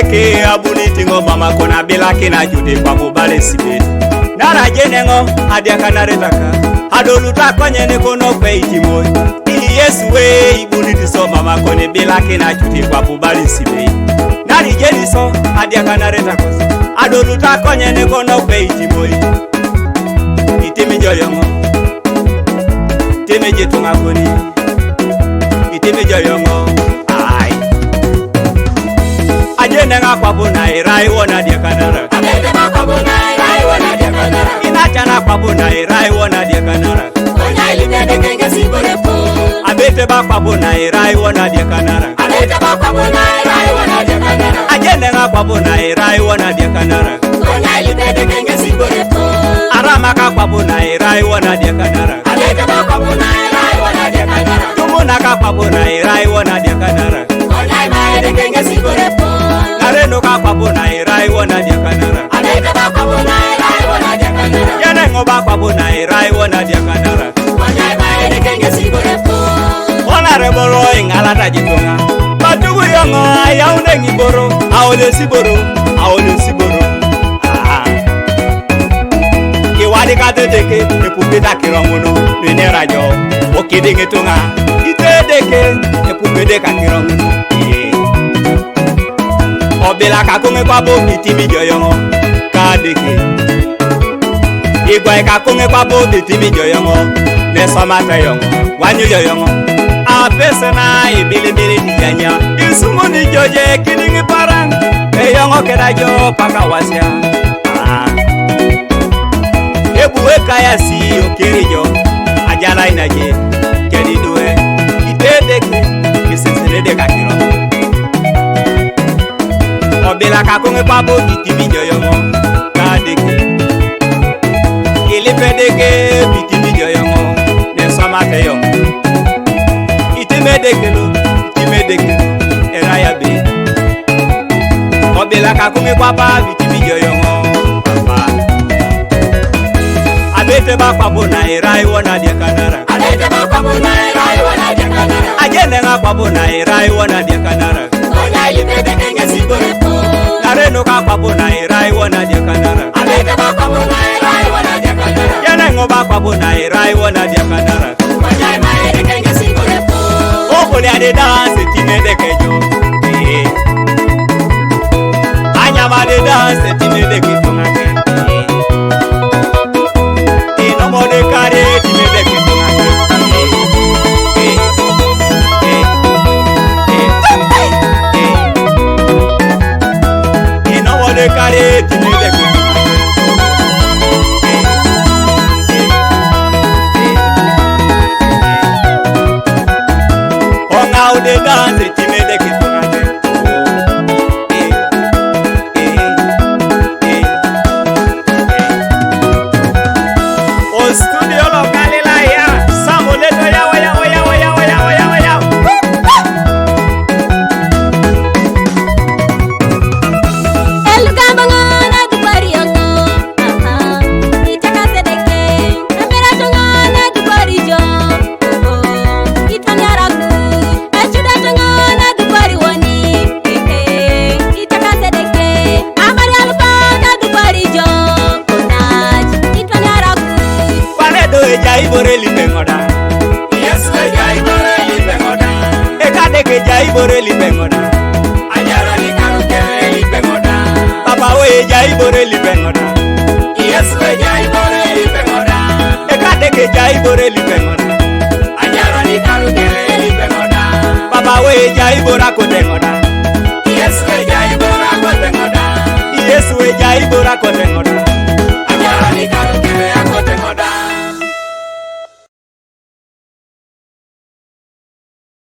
Edeke abuniti ngo mama kona bila kina jude kwa mubale sibe. Nara jenengo adia kanaretaka. Adoluta konye ne kono kwe Itimi. Yesu we ibuniti so mama kone bila kina jude kwa mubale sibe. Nari jeni so adia kanaretaka. Adoluta konye ne kono kwe Itimi. Itimi joyongo. Itimi jitunga koni. Itimi joyongo. Ajene nga kwabuna irai wona dia kanara. Abete ba kwabuna irai wona dia kanara. Inachana kwabuna irai wona dia kanara. Onya ilibede kenge siborepo. Abete ba kwabuna irai wona dia kanara. Abete ba kwabuna irai wona dia kanara. Ajene nga kwabuna irai wona dia kanara. Onya ilibede kenge siborepo. Arama ka kwabuna irai wona dia kanara. Abete ba kwabuna irai wona dia kanara. Tumuna ka kwabuna irai wona dia kanara. Onya ilibede kenge siborepo. Areno ka kwabuna irai wona dia kanara. Alete ba kwabuna irai wona dia kanara. Yene ngoba kwabuna irai wona dia kanara. Wanyai ba Edeke ngesi borepo. Ona reboro ingala ta jitonga. Batugu yongo ayaune ngiboro. Aole siboro. Kiwadi ka Edeke epupeta kirongono. Nene rajo. Okide ngetonga. Ite Edeke epupede ka kirongono. Obela kakunge kwa bo Itimi joyongo ka Edeke. Igwa kakunge kwa bo Itimi joyongo ne somata yongo wanyu joyongo. Apese na ibilibili dijanya isumuni joje kiningi parang yongo kedajo paka wasya. Ebuwe kaya si okirijo ajala inaje kediduwe ite Edeke kisesede ka kirongo. Obela kakunge kwa bo Itimi joyongo ka Edeke. Ilipedeke Itimi joyongo ne somate yongo. Itimi Edeke lo eraya be. Obela kakunge kwa ba Itimi joyongo papa. Abete ba kwa bona erai wona dia kanara. Abete ba kwa bona erai wona dia kanara. Ajene nga kwa bona erai wona dia kanara. Onya ilipedeke ngesi borepo. Areno ka kwabuna irai wona dia kanara. Abete ba kwabuna irai wona dia kanara. Yene ngoba kwabuna irai wona dia kanara. Wanyai ma Edeke ngesi borepo. Okole ade dance Itimi Edeke jo. Anya ma de dance Itimi Edeke tongake. Ino mo de kare Itimi Edeke tongake. Kare Itimi Edeke. Onga ude dance Itimi Edeke tongate. O studio lokale la ya samuleto yawa. Jai boreli bengoda. Yes, jai boreli bengoda. Edeke jai boreli bengoda. Ajara ni karukeli bengoda. Papa we jai boreli bengoda. Yes, jai boreli bengoda. Edeke jai boreli bengoda. Ajara ni karukeli bengoda. Papa we jai borako bengoda. Yes, jai borako bengoda. Yes, jai borako bengoda. Ajara ni